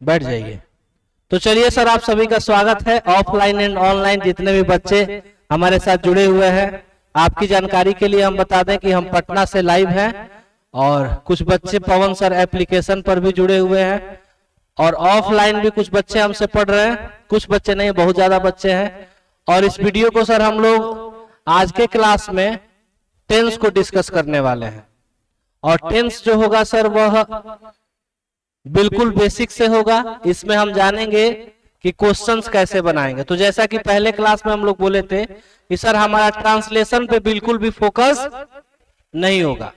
बैठ जाइए। तो चलिए सर, आप सभी का स्वागत है। ऑफलाइन एंड ऑनलाइन जितने भी बच्चे हमारे साथ जुड़े हुए हैं, आपकी जानकारी के लिए हम बता दें कि हम पटना से लाइव हैं और कुछ बच्चे पवन सर एप्लीकेशन पर भी जुड़े हुए हैं और ऑफलाइन भी कुछ बच्चे हमसे पढ़ रहे हैं, कुछ बच्चे नहीं, बहुत ज्यादा बच्चे हैं। और इस वीडियो को सर हम लोग आज के क्लास में टेंस को डिस्कस करने वाले हैं। और टेंस जो होगा सर वह बिल्कुल बेसिक से होगा। इसमें हम जानेंगे कि क्वेश्चंस कैसे बनाएंगे। तो जैसा कि पहले क्लास में हम लोग बोले थे कि सर हमारा ट्रांसलेशन पे बिल्कुल भी फोकस नहीं होगा,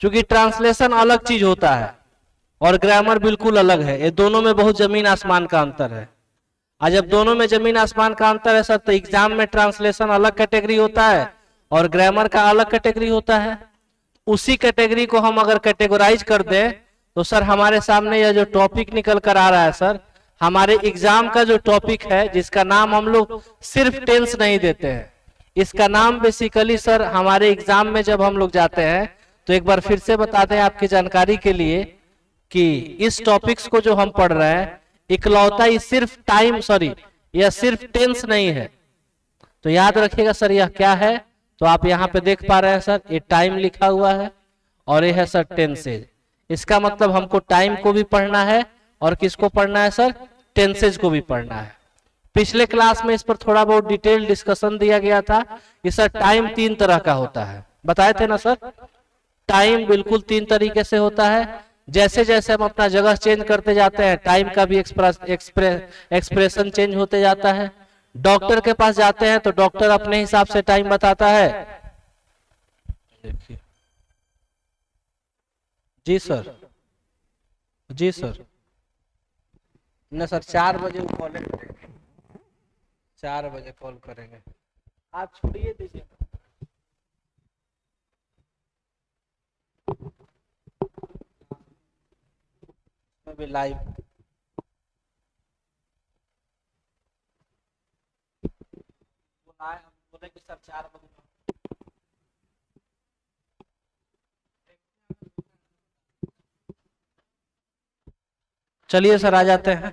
क्योंकि ट्रांसलेशन अलग चीज होता है और ग्रामर बिल्कुल अलग है। ये दोनों में बहुत जमीन आसमान का अंतर है। आज जब दोनों में जमीन आसमान का अंतर है सर, तो एग्जाम में ट्रांसलेशन अलग कैटेगरी होता है और ग्रामर का अलग कैटेगरी होता है। उसी कैटेगरी को हम अगर कैटेगराइज कर दें तो सर हमारे सामने यह जो टॉपिक निकल कर आ रहा है सर, हमारे एग्जाम का जो टॉपिक है, जिसका नाम हम लोग सिर्फ टेंस नहीं देते हैं, इसका नाम बेसिकली सर हमारे एग्जाम में जब हम लोग जाते हैं तो एक बार फिर से बता दें आपकी जानकारी के लिए कि इस टॉपिक्स को जो हम पढ़ रहे हैं इकलौता ही सिर्फ टाइम, सॉरी यह सिर्फ टेंस नहीं है। तो याद रखिएगा सर यह क्या है। तो आप यहाँ पे देख पा रहे हैं सर, ये टाइम लिखा हुआ है और ये है सर टेंसेज। इसका मतलब हमको टाइम को भी पढ़ना है और किसको पढ़ना है सर, टेंसेज को भी पढ़ना है। पिछले क्लास में इस पर थोड़ा बहुत डिटेल डिस्कशन दिया गया था कि सर टाइम 3 तरह का होता है, बताए थे ना सर। टाइम बिल्कुल 3 तरीके से होता है। जैसे जैसे हम अपना जगह चेंज करते जाते हैं, टाइम का भी एक्सप्रेशन चेंज होते जाता है। डॉक्टर के पास जाते हैं तो डॉक्टर अपने हिसाब से टाइम बताता है। देखिए जी सर, जी सर, न सर 4 बजे वो कॉल करेंगे, 4 बजे कॉल करेंगे। आप छोड़िए दीजिए, भी लाइव बोले कि सर 4 बजे। चलिए सर आ जाते हैं।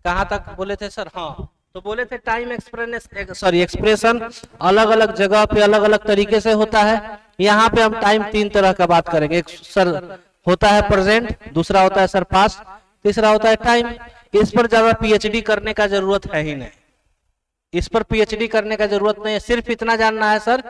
कहाँ तक बोले थे सर? हाँ, तो बोले थे टाइम एक्सप्रेशन अलग अलग जगह पे अलग अलग तरीके से होता है। यहाँ पे हम टाइम 3 तरह का बात करेंगे। एक सर होता है प्रेजेंट, दूसरा होता है सर पास्ट, तीसरा होता है टाइम। इस पर ज्यादा पीएचडी करने का जरूरत है ही नहीं, इस पर पीएचडी करने का जरूरत नहीं है। सिर्फ इतना जानना है सर,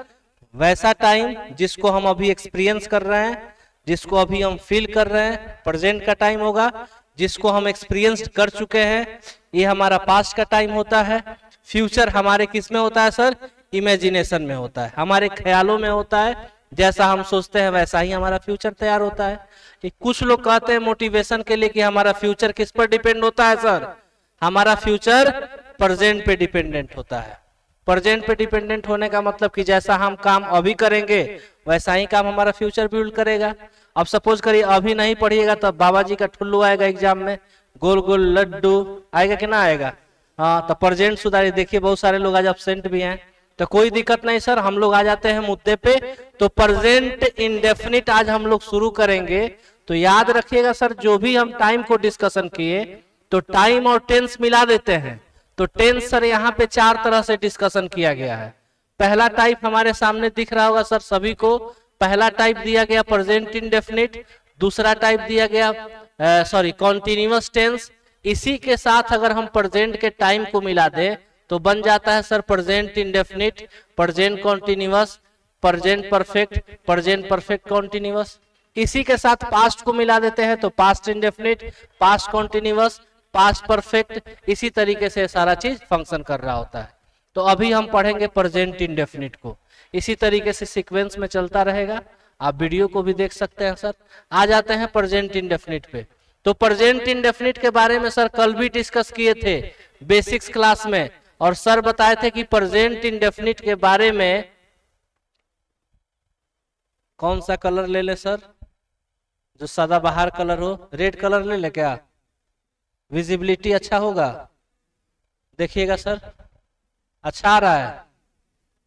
वैसा टाइम जिसको हम अभी एक्सपीरियंस कर रहे हैं, जिसको अभी हम फील कर रहे हैं, प्रेजेंट का टाइम होगा। जिसको हम एक्सपीरियंस कर चुके हैं, ये हमारा पास्ट का टाइम होता है। फ्यूचर हमारे किस में होता है सर? इमेजिनेशन में होता है, हमारे ख्यालों में होता है। जैसा हम सोचते हैं वैसा ही हमारा फ्यूचर तैयार होता है। कि कुछ लोग कहते हैं मोटिवेशन के लिए कि हमारा फ्यूचर किस पर डिपेंड होता है सर? हमारा फ्यूचर प्रेजेंट पे डिपेंडेंट होता है। प्रेजेंट पे डिपेंडेंट होने का मतलब कि जैसा हम काम अभी करेंगे वैसा ही काम हमारा फ्यूचर बिल्ड करेगा। अब सपोज करिए अभी नहीं पढ़िएगा तो बाबा जी का ठुल्लू आएगा एग्जाम में, गोल गोल लड्डू आएगा कि ना आएगा? हाँ, तो प्रेजेंट सुधारिए। देखिए बहुत सारे लोग आज एब्सेंट भी हैं, तो कोई दिक्कत नहीं सर, हम लोग आ जाते हैं मुद्दे पे। तो प्रेजेंट इंडेफिनिट आज हम लोग शुरू करेंगे। तो याद रखिएगा सर, जो भी हम टाइम को डिस्कशन किए तो टाइम और टेंस मिला देते हैं। तो टेंस सर यहाँ पे 4 तरह से डिस्कशन किया गया है। पहला टाइप हमारे सामने दिख रहा होगा सर सभी को। पहला टाइप दिया गया प्रेजेंट इंडेफिनिट, दूसरा टाइप दिया गया कॉन्टिन्यूअस टेंस। इसी के साथ अगर हम प्रेजेंट के टाइम को मिला दें तो बन जाता है sir present indefinite, present continuous, present perfect, present perfect continuous. इसी के साथ पास्ट को मिला देते हैं तो past indefinite, past continuous, past perfect. इसी तरीके से सारा चीज फंक्शन कर रहा होता है। तो अभी हम पढ़ेंगे प्रेजेंट इंडेफिनिट को। इसी तरीके से सीक्वेंस में चलता रहेगा, आप वीडियो को भी देख सकते हैं सर। आ जाते हैं प्रेजेंट इंडेफिनिट पे। तो प्रेजेंट इंडेफिनिट के बारे में सर कल भी डिस्कस किए थे बेसिक्स क्लास में, और सर बताए थे कि प्रेजेंट इंडेफिनिट के बारे में कौन सा कलर ले ले सर, जो सदाबहार कलर हो? रेड कलर ले ले क्या? विजिबिलिटी अच्छा होगा, देखिएगा सर। अच्छा आ रहा है,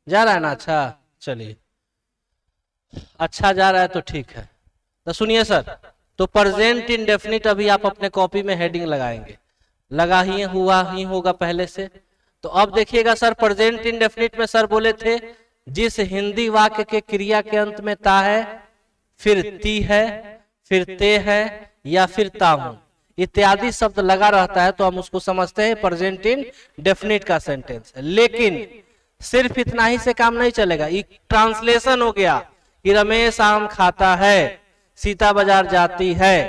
जा रहा है ना? अच्छा चलिए, अच्छा जा रहा है तो ठीक है। तो सुनिए सर, तो प्रेजेंट इंडेफिनिट अभी आप अपने कॉपी में हेडिंग लगाएंगे, लगा ही होगा पहले से। तो अब देखिएगा सर, प्रेजेंट इंडेफिनिट में सर बोले थे जिस हिंदी वाक्य के क्रिया के अंत में ता है, फिर ती है, फिर ते है या फिर ता हूं इत्यादि शब्द लगा रहता है तो हम उसको समझते हैं प्रेजेंट इंडेफिनिट का सेंटेंस। लेकिन सिर्फ इतना ही से काम नहीं चलेगा, ट्रांसलेशन हो गया कि रमेश आम खाता है, सीता बाजार जाती है,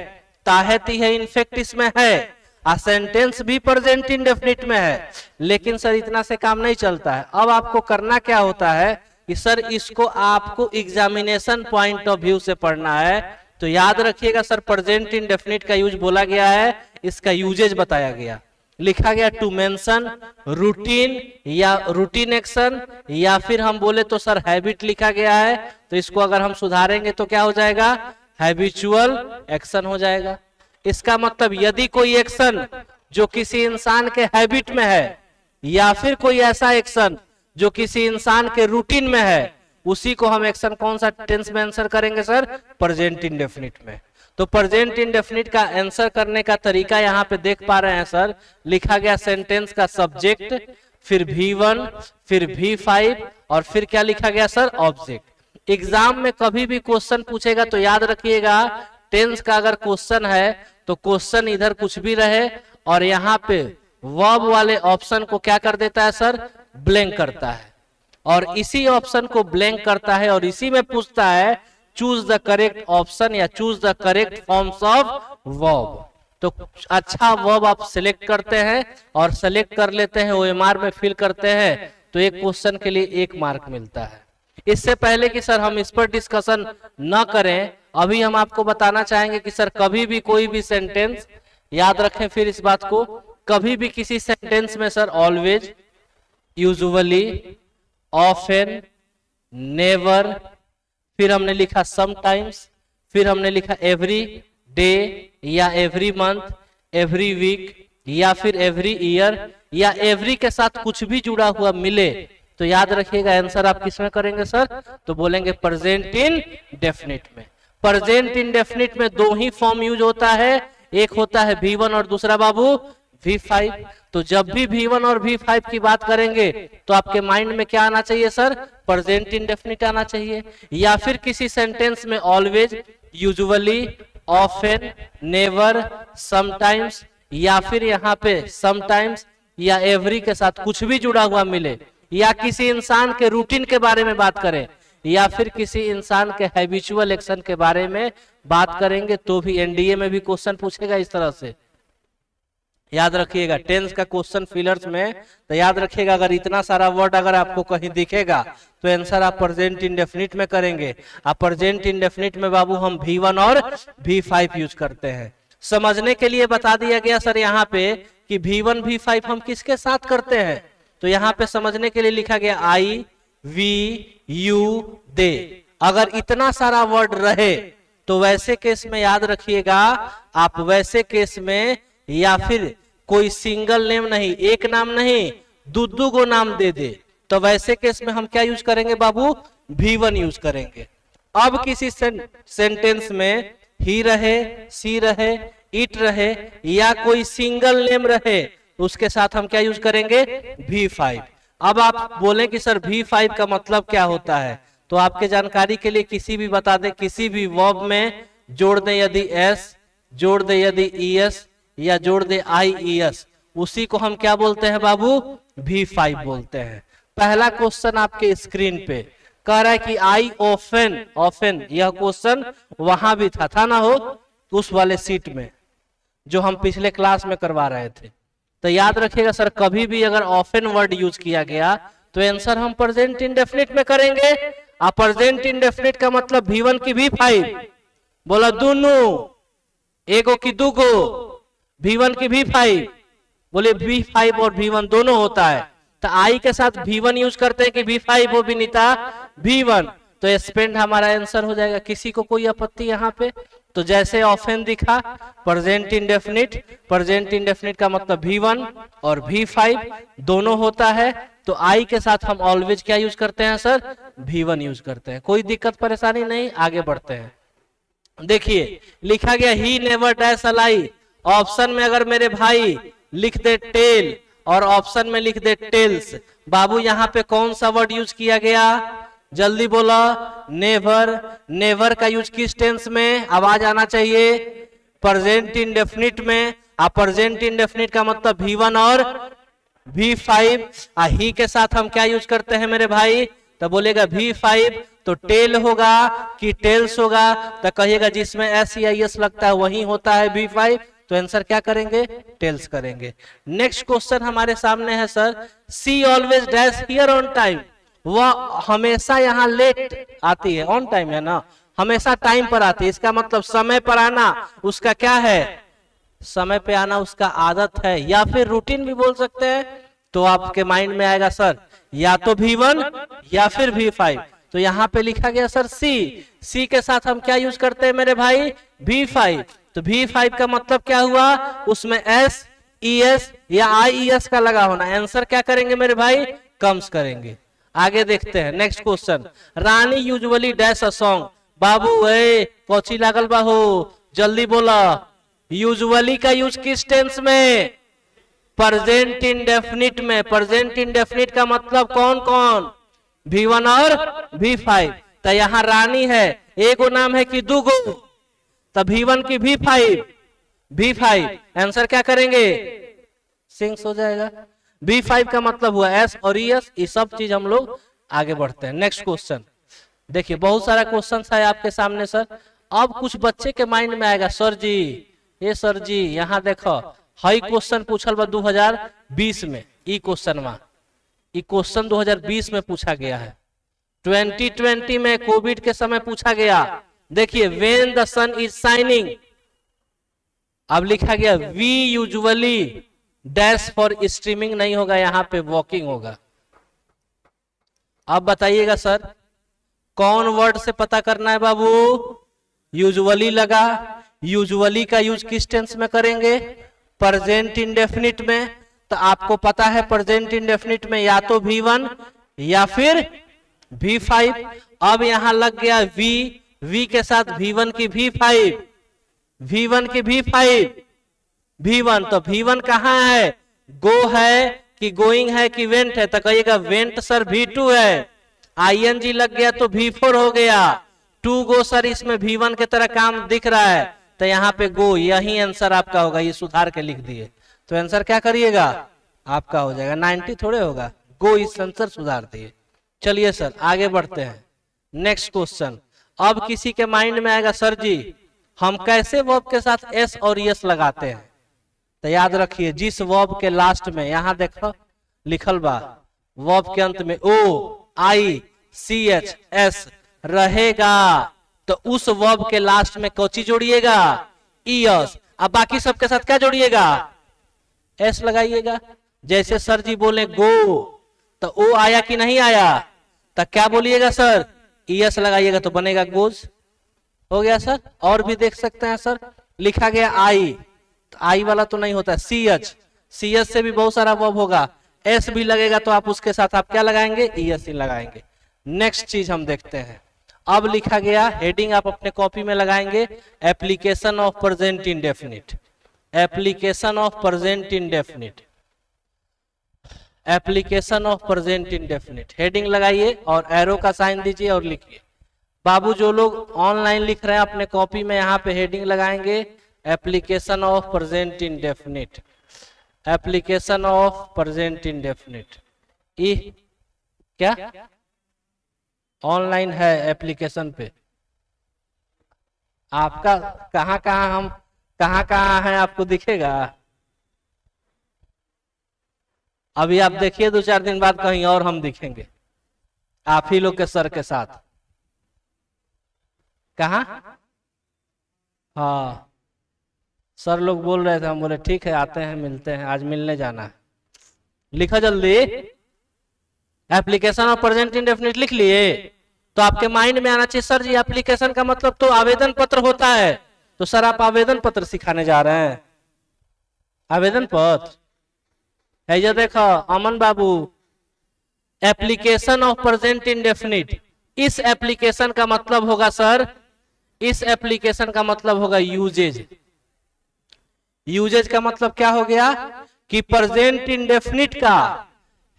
ताहती है इनफेक्ट इसमें है, सेंटेंस भी प्रेजेंट इंडेफिनिट में है। लेकिन सर इतना से काम नहीं चलता है, अब आपको करना क्या होता है कि सर इसको आपको एग्जामिनेशन पॉइंट ऑफ व्यू से पढ़ना है। तो याद रखिएगा सर, प्रेजेंट इंडेफिनिट का यूज बोला गया है, इसका यूजेज बताया गया, लिखा गया टू मेंशन रूटीन या रूटीन एक्शन, या फिर हम बोले तो सर हैबिट लिखा गया है। तो इसको अगर हम सुधारेंगे तो क्या हो जाएगा, हैबिचुअल एक्शन हो जाएगा। इसका मतलब यदि कोई एक्शन जो किसी इंसान के हैबिट में है या फिर कोई ऐसा एक्शन जो किसी इंसान के रूटीन में है, उसी को हम एक्शन कौन सा टेंस में आंसर करेंगे सर, प्रेजेंट इंडेफिनिट में। तो प्रेजेंट इंडेफिनिट का आंसर करने का तरीका यहाँ पे देख पा रहे हैं सर, लिखा गया सेंटेंस का सब्जेक्ट, फिर V1, फिर V5 और फिर क्या लिखा गया सर, ऑब्जेक्ट। एग्जाम में कभी भी क्वेश्चन पूछेगा तो याद रखिएगा, टेंस का अगर क्वेश्चन है तो क्वेश्चन इधर कुछ भी रहे और यहाँ पे वर्ब वाले ऑप्शन को क्या कर देता है सर, ब्लैंक करता है, और इसी ऑप्शन को ब्लैंक करता है और इसी में पूछता है चूज द करेक्ट ऑप्शन या choose the correct forms of verb. तो अच्छा वर्ब आप सिलेक्ट करते हैं और सिलेक्ट कर लेते हैं, OMR में फिल करते हैं, तो एक क्वेश्चन के लिए 1 मार्क मिलता है। इससे पहले कि सर हम इस पर डिस्कशन न करें, अभी हम आपको बताना चाहेंगे कि सर कभी भी कोई भी सेंटेंस, याद रखें फिर इस बात को, कभी भी किसी सेंटेंस में sir always, usually, often, never, फिर हमने लिखा समटाइम्स, फिर हमने लिखा एवरी डे या एवरी मंथ, एवरी वीक या फिर एवरी ईयर या एवरी के साथ कुछ भी जुड़ा हुआ मिले तो याद रखिएगा आंसर आप किसमें करेंगे सर, तो बोलेंगे प्रेजेंट इंडेफिनिट में। प्रेजेंट इंडेफिनिट में 2 ही फॉर्म यूज होता है, एक होता है V1 और दूसरा बाबू V5। तो जब भी V1 और V5 की बात करेंगे तो आपके माइंड में क्या आना चाहिए सर, प्रेजेंट इंडेफिनिट आना चाहिए, या फिर किसी सेंटेंस में always, usually, often, never, sometimes या फिर यहाँ पे समटाइम्स या एवरी के साथ कुछ भी जुड़ा हुआ मिले, या किसी इंसान के रूटीन के बारे में बात करें या फिर किसी इंसान के हैबिचुअल एक्शन के बारे में बात करेंगे तो भी एनडीए में भी क्वेश्चन पूछेगा इस तरह से। याद रखिएगा टेंस का क्वेश्चन फिलर्स में, तो याद रखिएगा अगर इतना सारा वर्ड अगर आपको कहीं दिखेगा तो आंसर आप प्रेजेंट इंडेफिनिट में करेंगे। आप प्रेजेंट इंडेफिनिट में बाबू हम V1 और V5 यूज करते हैं। समझने के लिए बता दिया गया सर यहाँ पे कि V1 V5 हम किसके साथ करते हैं, तो यहाँ पे समझने के लिए लिखा गया I, V, U, दे। अगर इतना सारा वर्ड रहे तो वैसे केस में याद रखिएगा, आप वैसे केस में या फिर कोई सिंगल नेम नहीं, एक नाम नहीं, दो गो नाम दे दे, तो वैसे केस में हम क्या यूज करेंगे बाबू, V1 यूज करेंगे। अब किसी सेंटेंस में ही रहे, सी रहे, इट रहे या कोई सिंगल नेम रहे, उसके साथ हम क्या यूज करेंगे, V5। अब आप बोलें कि सर V5 का मतलब क्या होता है, तो आपके जानकारी के लिए किसी भी बता दें, किसी भी वर्ब में जोड़ दें यदि S, जोड़ दें यदि ES या जोड़ दे IES, उसी को हम क्या बोलते हैं बाबू, V5 बोलते हैं। पहला क्वेश्चन आपके स्क्रीन पे कह रहा है कि आई ऑफन, यह क्वेश्चन वहां भी था ना हो, उस वाले सीट में जो हम पिछले क्लास में करवा रहे थे। तो याद रखिएगा सर कभी भी अगर ऑफन वर्ड यूज किया गया तो आंसर हम प्रेजेंट इंडेफिनिट में करेंगे। आप प्रेजेंट इंडेफिनिट का मतलब V1 की V5 बोला, दोनों, एगो की दूगो, V1 की V5 बोले, V5 और V1 दोनों होता है, तो आई के साथ V1 यूज करते हैं कि V5 हो विनीता V1, तो स्पेंड हमारा आंसर हो जाएगा। किसी को कोई आपत्ति यहाँ पे, तो जैसे ऑफन दिखा प्रेजेंट इंडेफिनिट का मतलब V1 और V5 दोनों होता है, तो आई के साथ हम ऑलवेज क्या यूज करते हैं सर, V1 यूज करते हैं। कोई दिक्कत परेशानी नहीं, आगे बढ़ते हैं। देखिए लिखा गया he never dash a lie. Option में अगर मेरे भाई लिख दे टेल और ऑप्शन में लिख दे टेल्स, बाबू यहाँ पे कौन सा वर्ड यूज किया गया? जल्दी बोला। नेवर। नेवर का यूज किस टेंस में? आवाज आना चाहिए। प्रेजेंट इंडेफिनिट में। प्रेजेंट इंडेफिनिट का मतलब V1 और V5। ही के साथ हम क्या यूज करते हैं मेरे भाई? तो बोलेगा V5, तो टेल होगा कि टेल्स होगा? तो कहिएगा जिसमें S या ES लगता है वही होता है V5, तो आंसर क्या करेंगे? टेल्स करेंगे। नेक्स्ट क्वेश्चन हमारे सामने है sir, she always dash here on time. वह हमेशा यहाँ लेट आती है, ऑन टाइम है ना, हमेशा टाइम पर आती है, इसका मतलब समय पर आना उसका क्या है? समय पे आना उसका आदत है, या फिर रूटीन भी बोल सकते हैं। तो आपके माइंड में आएगा सर या तो V1 या फिर V5। तो यहाँ पे लिखा गया सर सी। सी के साथ हम क्या यूज करते हैं मेरे भाई? V5। तो V5 का मतलब क्या हुआ? उसमें S, ES या IES का लगा होना। आंसर क्या करेंगे मेरे भाई? कम्स करेंगे। आगे देखते हैं next question. Rani usually dash a song. बाबू ए कोची लागल बाहू, जल्दी बोला। यूजुअली का यूज किस टेंस में? प्रेजेंट इंडेफिनिट में। प्रेजेंट इंडेफिनिट का मतलब कौन कौन? V1 और V5। तो यहाँ रानी है, एक नाम है कि दो गो, तो V1 की V5। V5 आंसर क्या करेंगे? सिंक्स हो जाएगा। V5 का मतलब हुआ S और ES। ये सब चीज हम लोग आगे बढ़ते हैं। नेक्स्ट क्वेश्चन देखिए, बहुत सारा क्वेश्चन है आपके सामने सर। अब कुछ बच्चे के माइंड में आएगा सर जी, ये सर जी यहाँ देखो हाई क्वेश्चन पूछल बा 2020 में। ई क्वेश्चन 2020 में पूछा गया है। 2020 में कोविड के समय पूछा गया। देखिए when the sun is shining, अब लिखा गया we usually dash for streaming नहीं होगा, यहाँ पे वॉकिंग होगा। अब बताइएगा सर कौन वर्ड से पता करना है बाबू? यूजुअली लगा। यूजुअली का यूज किस टेंस में करेंगे? प्रेजेंट इंडेफिनिट में। तो आपको पता है प्रेजेंट इंडेफिनिट में या तो V1 या फिर V5। अब यहां लग गया V के साथ V1 की V5। V1 की V5। V1 तो V1 कहाँ है? गो है कि गोइंग है कि वेंट है? तो कहिएगा वेंट सर V2 है। ING लग गया तो V4 हो गया। टू गो सर इसमें V1 के तरह काम दिख रहा है, तो यहाँ पे गो, यही आंसर आपका होगा। ये सुधार के लिख दिए, तो आंसर क्या करिएगा? आपका हो जाएगा 90 थोड़े होगा, गो इस आंसर सुधार दिए। चलिए सर आगे बढ़ते हैं। Next question. अब किसी के माइंड में आएगा सर जी हम कैसे वर्ब के साथ S और ES लगाते हैं? तो याद रखिए जिस वर्ब के लास्ट में यहाँ देखो लिखल बा वर्ब के अंत में OICHS रहेगा, तो उस वर्ब के लास्ट में कौची जोड़िएगा? ES। अब बाकी सबके साथ क्या जोड़िएगा? S लगाइएगा। जैसे सर जी बोले गो, तो O आया कि नहीं आया? तो क्या बोलिएगा सर? ES लगाइएगा तो बनेगा गोज। हो गया सर। और भी देख सकते हैं सर, लिखा गया आई, तो आई वाला तो नहीं होता, CH से भी बहुत सारा वर्ब होगा। S भी लगेगा तो आप उसके साथ आप क्या लगाएंगे? ES ही लगाएंगे। नेक्स्ट चीज हम देखते हैं। अब लिखा गया हेडिंग आप अपने कॉपी में लगाएंगे, application of present indefinite. Application of present indefinite. Application of present indefinite heading लगाइए और एरो का साइन दीजिए और लिखिए। बाबू जो लोग ऑनलाइन लिख रहे हैं अपने कॉपी में यहाँ पे हेडिंग लगाएंगे application of present indefinite. Application of present indefinite. ई क्या ऑनलाइन है एप्लीकेशन पे? आपका कहाँ है आपको दिखेगा? अभी आप देखिए 2-4 दिन बाद कहीं और हम दिखेंगे आप ही लोग के सर के साथ। कहा? हाँ सर लोग बोल रहे थे, हम बोले ठीक है आते हैं मिलते हैं, आज मिलने जाना है। लिखो जल्दी, एप्लीकेशन ऑफ प्रेजेंट इंडेफिनिट लिख लिए। तो आपके माइंड में आना चाहिए सर जी एप्लीकेशन का मतलब तो आवेदन पत्र होता है, तो सर आप आवेदन पत्र सिखाने जा रहे हैं? आवेदन पत्र है ये देखो अमन बाबू, एप्लीकेशन ऑफ प्रेजेंट इंडेफिनिट। इस एप्लीकेशन का मतलब होगा सर इस एप्लीकेशन का मतलब होगा यूजेज। यूजेज का मतलब क्या हो गया कि प्रेजेंट इंडेफिनिट का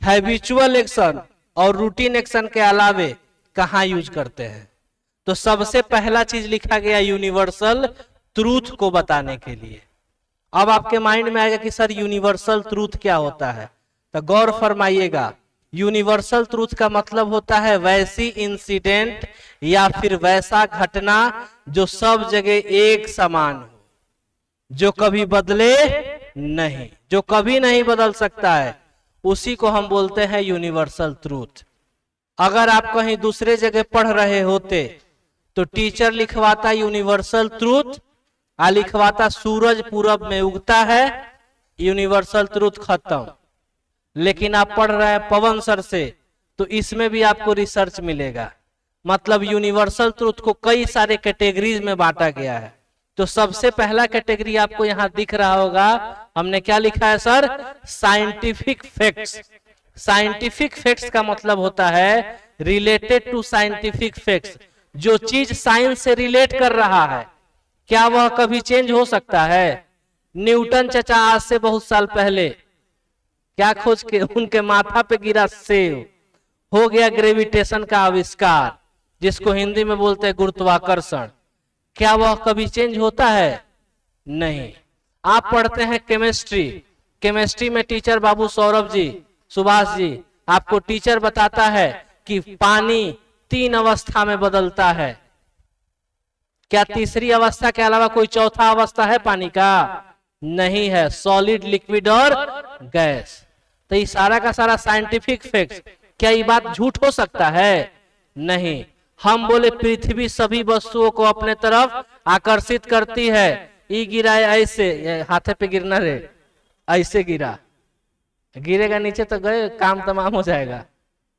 हैबिचुअल एक्शन और रूटीन एक्शन के अलावे कहां यूज करते हैं। तो सबसे पहला चीज लिखा गया यूनिवर्सल ट्रूथ को बताने के लिए। अब आपके माइंड में आएगा कि सर यूनिवर्सल ट्रूथ क्या होता है, तो गौर फरमाइएगा। यूनिवर्सल ट्रूथ का मतलब होता है वैसी इंसिडेंट या फिर वैसा घटना जो सब जगह एक समान हो, जो कभी बदले नहीं, जो कभी नहीं बदल सकता है, उसी को हम बोलते हैं यूनिवर्सल ट्रूथ। अगर आप कहीं दूसरे जगह पढ़ रहे होते तो टीचर लिखवाता यूनिवर्सल ट्रूथ, लिखवाता सूरज पूरब में उगता है, यूनिवर्सल ट्रूथ खत्म। लेकिन आप पढ़ रहे हैं पवन सर से, तो इसमें भी आपको रिसर्च मिलेगा। मतलब यूनिवर्सल ट्रूथ को कई सारे कैटेगरीज में बांटा गया है। तो सबसे पहला कैटेगरी आपको यहां दिख रहा होगा, हमने क्या लिखा है sir, scientific facts. Scientific facts का मतलब होता है रिलेटेड टू साइंटिफिक फैक्ट्स, जो चीज साइंस से रिलेट कर रहा है, क्या वह कभी चेंज हो सकता है। न्यूटन चचा आज से बहुत साल पहले क्या खोज के उनके माथा पे गिरा सेब, हो गया ग्रेविटेशन का आविष्कार, जिसको हिंदी में बोलते हैं गुरुत्वाकर्षण। क्या वह कभी चेंज होता है? नहीं। आप पढ़ते हैं केमिस्ट्री, केमिस्ट्री में टीचर बाबू सौरभ जी, सुभाष जी, आपको टीचर बताता है कि पानी 3 अवस्था में बदलता है। क्या तीसरी अवस्था के अलावा कोई चौथा अवस्था है पानी का? नहीं है, सॉलिड, लिक्विड और गैस। तो ये सारा का सारा साइंटिफिक फैक्ट्स। क्या ये बात झूठ हो सकता है? नहीं। हम बोले पृथ्वी सभी वस्तुओं को अपने तरफ आकर्षित करती है। ये गिरा है ऐसे, हाथे पे गिरना रे, ऐसे गिरा, गिरेगा नीचे तो गए, काम तमाम हो जाएगा।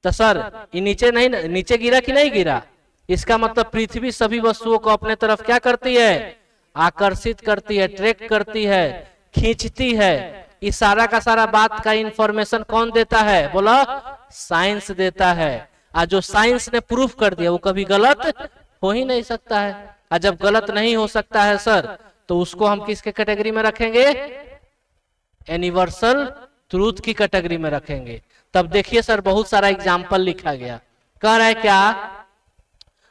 तो सर ये नीचे नहीं, नीचे गिरा कि नहीं गिरा? इसका मतलब पृथ्वी सभी वस्तुओं को अपने तरफ क्या करती है? आकर्षित करती है, ट्रैक करती है, खींचती है। इस सारा का सारा बात का इंफॉर्मेशन कौन देता है? बोला, साइंस देता है। और जो साइंस ने प्रूफ कर दिया वो कभी गलत हो ही नहीं सकता है। और जब गलत नहीं हो सकता है सर, तो उसको हम किसके कैटेगरी में रखेंगे? यूनिवर्सल ट्रूथ की कैटेगरी में रखेंगे। तब देखिए सर बहुत सारा एग्जाम्पल लिखा गया। कह रहा है क्या?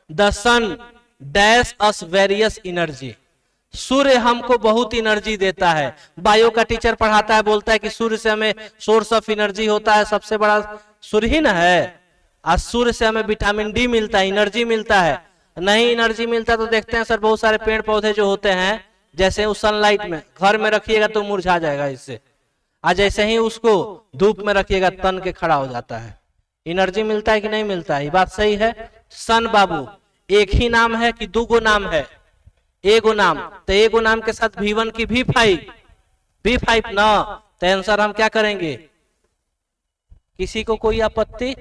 The sun dash us various energy. सूर्य हमको बहुत एनर्जी देता है। बायो का टीचर पढ़ाता है, बोलता है कि सूर्य से हमें सोर्स ऑफ एनर्जी होता है, सबसे बड़ा सूर्य ही ना है। आज सूर्य से हमें विटामिन डी मिलता है, एनर्जी मिलता है। नहीं एनर्जी मिलता तो देखते हैं सर बहुत सारे पेड़ पौधे जो होते हैं, जैसे उस सनलाइट में घर में रखिएगा तो मुरझा जाएगा इससे, आज जैसे ही उसको धूप में रखिएगा तन के खड़ा हो जाता है। एनर्जी मिलता है कि नहीं मिलता है? ये बात सही है। सन बाबू एक ही नाम है कि 2 गो नाम है? एगो नाम। तो एगो नाम के साथ V1 की V5 ना, तो आंसर हम क्या करेंगे? किसी को कोई आपत्ति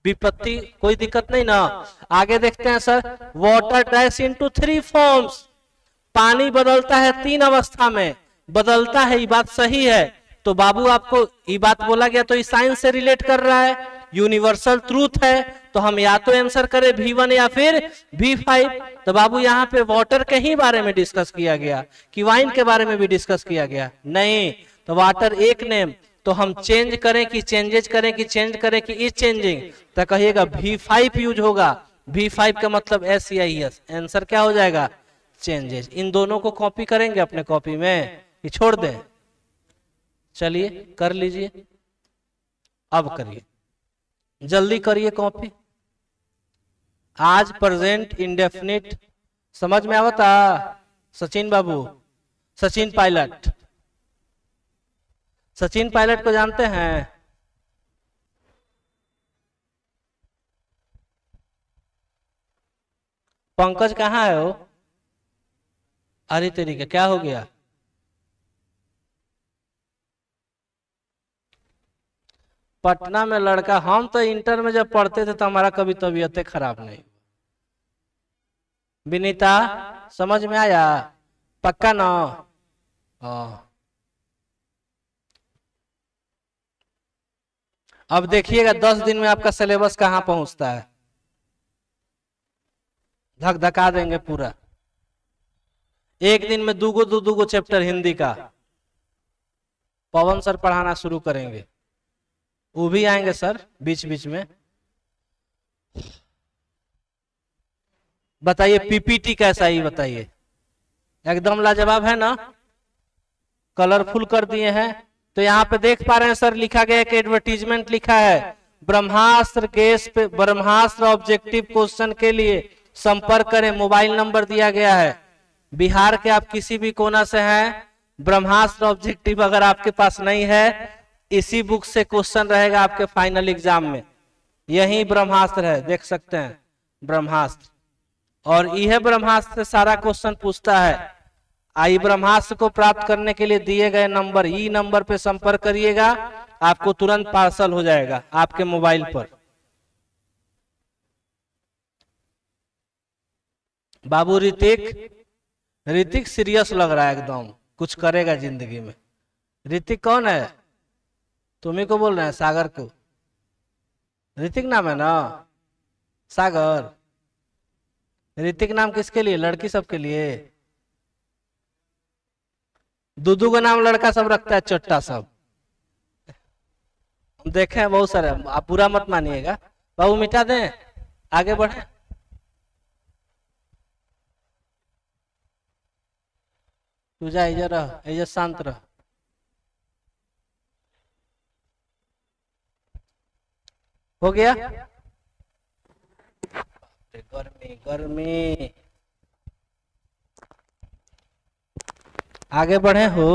विपत्ति कोई दिक्कत नहीं ना? आगे देखते हैं sir, water dash into 3 forms. पानी बदलता है 3 अवस्था में, बदलता है, ये बात सही है। तो बाबू आपको ये बात बोला गया तो ये साइंस से रिलेट कर रहा है, यूनिवर्सल ट्रूथ है। तो हम या तो आंसर करें V1 या फिर V5। तो बाबू यहाँ पे वाटर के ही बारे में डिस्कस किया गया कि वाइन के बारे में भी डिस्कस किया गया? नहीं। तो वाटर एक नेम, तो हम चेंज करें कि चेंजेज करें कि चेंज करें कि इज चेंजिंग, तो कहिएगा V5 यूज होगा। V5 का मतलब SEIS, आंसर क्या हो जाएगा? चेंजेज। इन दोनों को कॉपी करेंगे अपने कॉपी में कि छोड़ दें? चलिए कर लीजिए, अब करिए, जल्दी करिए कॉपी। आज प्रेजेंट इंडेफिनिट समझ में आवता? सचिन बाबू, सचिन पायलट, सचिन पायलट को जानते हैं? पंकज कहाँ है वो? अरे तेरी का क्या हो गया? पटना में लड़का, हम तो इंटर में जब पढ़ते थे तो हमारा कभी तबीयत खराब नहीं। विनीता समझ में आया? पक्का ना? अब देखिएगा 10 दिन में आपका सिलेबस कहां पहुंचता है, धक धका देंगे पूरा। एक दिन में दो गो चैप्टर हिंदी का पवन सर पढ़ाना शुरू करेंगे, वो भी आएंगे सर बीच बीच में। बताइए पीपीटी कैसा ही बताइए, एकदम लाजवाब है ना, कलरफुल कर दिए हैं। तो यहाँ पे देख पा रहे हैं सर, लिखा गया है कि एडवर्टीजमेंट लिखा है, ब्रह्मास्त्र गैस पे ब्रह्मास्त्र ऑब्जेक्टिव क्वेश्चन के लिए संपर्क करें, मोबाइल नंबर दिया गया है। बिहार के आप किसी भी कोना से हैं, ब्रह्मास्त्र ऑब्जेक्टिव अगर आपके पास नहीं है, इसी बुक से क्वेश्चन रहेगा आपके फाइनल एग्जाम में। यही ब्रह्मास्त्र है, देख सकते हैं ब्रह्मास्त्र, और यह ब्रह्मास्त्र से सारा क्वेश्चन पूछता है। आई ब्रह्मास्त्र को प्राप्त करने के लिए दिए गए नंबर, ई नंबर पे संपर्क करिएगा, आपको तुरंत पार्सल हो जाएगा आपके मोबाइल पर। बाबू ऋतिक सीरियस लग रहा है एकदम, कुछ करेगा जिंदगी में। ऋतिक कौन है? तुम्ही को बोल रहे हैं, सागर को। ऋतिक नाम है ना, सागर। ऋतिक नाम किसके लिए? लड़की सबके लिए। दूधू का नाम लड़का सब रखता है, चट्टा सब हम देखे हैं बहुत सारे, आप बुरा मत मानिएगा। बाबू मिटा दें, आगे बढ़े। तू जा, इधर रह, इधर शांत रह। हो गया? गर्मी गर्मी, आगे बढ़े हो।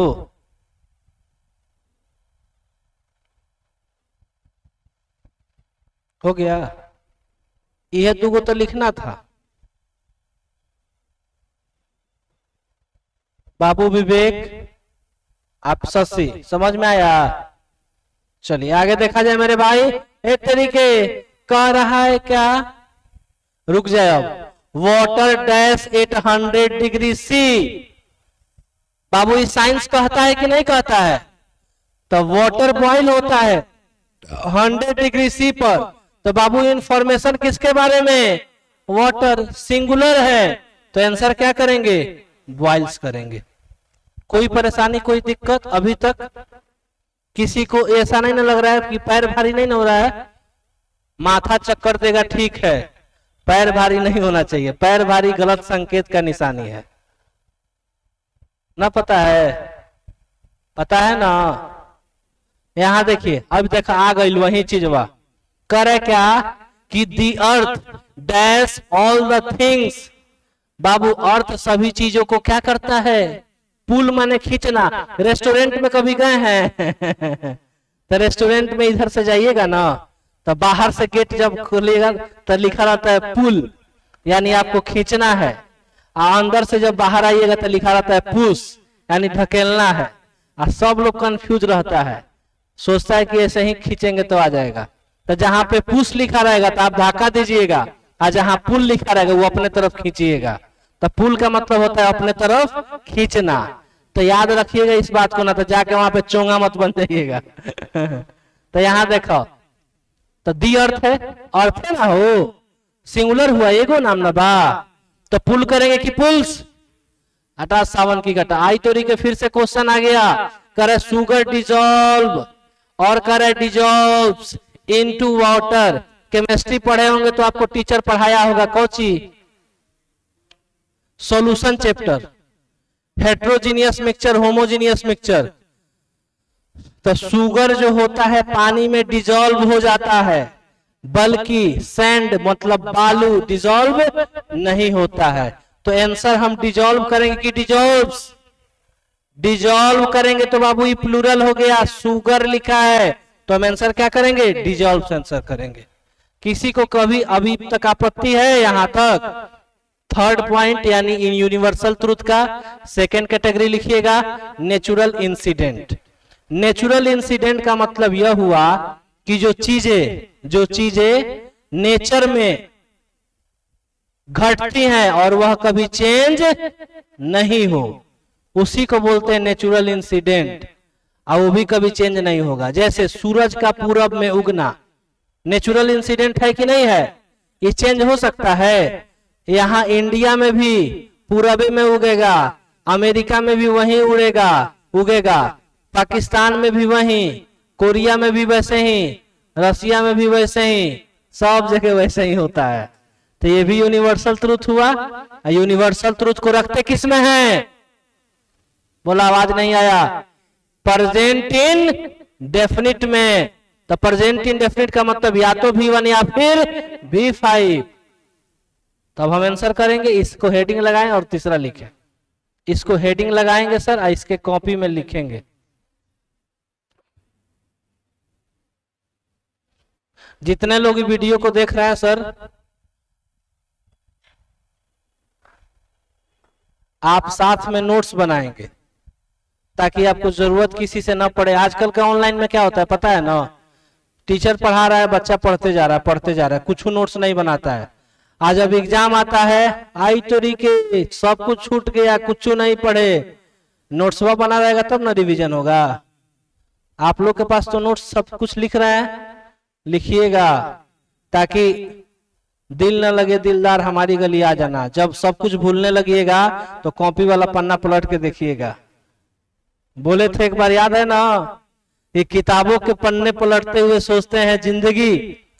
हो गया? यह दो तो लिखना था। बाबू विवेक, आप शशि, समझ में आया? चलिए आगे देखा जाए मेरे भाई। एक तरीके कह रहा है क्या, रुक जाए अब। Water dash 800 degree C. बाबू ये साइंस कहता है कि नहीं कहता है? तो वाटर बॉइल होता है 100 डिग्री सी पर। तो बाबू इंफॉर्मेशन किसके बारे में? वाटर सिंगुलर है, तो आंसर क्या करेंगे? बॉइल्स करेंगे। कोई परेशानी, कोई दिक्कत अभी तक? किसी को ऐसा नहीं ना लग रहा है कि पैर भारी नहीं हो रहा है? माथा चक्कर देगा, ठीक है, पैर भारी नहीं होना चाहिए। पैर भारी गलत संकेत का निशानी है ना, पता है? पता है ना? यहां देखिए, अब देखा आ गई वही चीजवा। करे क्या कि दी अर्थ डैश ऑल द थिंग्स। बाबू अर्थ सभी चीजों को क्या करता है? पुल माने खींचना। रेस्टोरेंट में कभी गए हैं? तो रेस्टोरेंट में इधर से जाइएगा ना, तो बाहर से गेट जब खोलिएगा तो लिखा रहता है पुल, यानी आपको खींचना है। और अंदर से जब बाहर आइएगा तो लिखा रहता है पुश, यानी धकेलना है। और सब लोग कंफ्यूज रहता है, सोचता है कि ऐसे ही खींचेंगे तो आ जाएगा। तो जहां पे पुश लिखा रहेगा तो आप धक्का दीजिएगा, और जहां पुल लिखा रहेगा वो अपने तरफ खींचिएगा। तो पुल का मतलब होता है अपने तरफ खींचना। तो याद रखिएगा इस बात को, ना तो जाके वहां पे चोंगा मत बन जाइएगा। तो यहाँ देखो, तो दी अर्थ है, अर्थ है ना, हो सिंगुलर हुआ, एगो नाम ना बा। तो पुल करेंगे कि पुल्स? हटा सावन की घटा। आई तोरी के फिर से क्वेश्चन आ गया, करे सुगर डिजॉल्व और करे डिजॉल्व्स इनटू वाटर। केमिस्ट्री पढ़े होंगे तो आपको टीचर पढ़ाया होगा, Cauchy? Solution chapter, heterogeneous mixture, homogeneous mixture. तो शुगर जो होता है पानी में डिजॉल्व हो जाता है, बल्कि सैंड मतलब बालू डिजॉल्व नहीं होता है। तो आंसर हम डिजॉल्व करेंगे कि डिजॉल्व्स? डिजॉल्व करेंगे तो बाबू ये प्लूरल हो गया, शुगर लिखा है, तो हम आंसर क्या करेंगे? डिजॉल्व आंसर करेंगे। किसी को कभी अभी तक आपत्ति है यहां तक? थर्ड पॉइंट यानी इन यूनिवर्सल ट्रूथ का सेकेंड कैटेगरी लिखिएगा, नेचुरल इंसिडेंट। नेचुरल इंसिडेंट का मतलब यह हुआ कि जो चीजें नेचर में घटती हैं और वह कभी चेंज नहीं हो, उसी को बोलते हैं नेचुरल इंसिडेंट। और वो भी कभी चेंज नहीं होगा। जैसे सूरज का पूरब में उगना नेचुरल इंसिडेंट है कि नहीं है? ये चेंज हो सकता है? यहाँ इंडिया में भी पूरब में उगेगा, अमेरिका में भी वही उड़ेगा उगेगा, पाकिस्तान में भी वही, कोरिया में भी वैसे ही, रसिया में भी वैसे ही, सब जगह वैसे ही होता है। तो ये भी यूनिवर्सल ट्रूथ हुआ। यूनिवर्सल ट्रूथ को रखते किस में है? बोला, आवाज नहीं आया। प्रेजेंट इन डेफिनिट में। तो प्रेजेंट इन डेफिनिट का मतलब या तो V1 या फिर V5। तब हम आंसर करेंगे। इसको हेडिंग लगाएं और तीसरा लिखें। इसको हेडिंग लगाएंगे सर, और इसके कॉपी में लिखेंगे। जितने लोग वीडियो को देख रहे हैं सर, आप साथ में नोट्स बनाएंगे ताकि आपको जरूरत किसी से ना पड़े। आजकल का ऑनलाइन में क्या होता है पता है ना? टीचर पढ़ा रहा है, बच्चा पढ़ते जा रहा है, कुछ नोट्स नहीं बनाता है। आज अब एग्जाम आता है, आई तरीके सब कुछ छूट गया, कुछ नहीं पढ़े, नोट्सवा बना रहेगा तब ना रिवीजन होगा। आप लोग के पास तो नोट्स सब कुछ लिख रहे हैं, लिखिएगा ताकि दिल न लगे दिलदार हमारी गली आ जाना। जब सब कुछ भूलने लगिएगा तो कॉपी वाला पन्ना पलट के देखिएगा। बोले थे एक बार, याद है ना? ये किताबों के पन्ने पलटते हुए सोचते हैं जिंदगी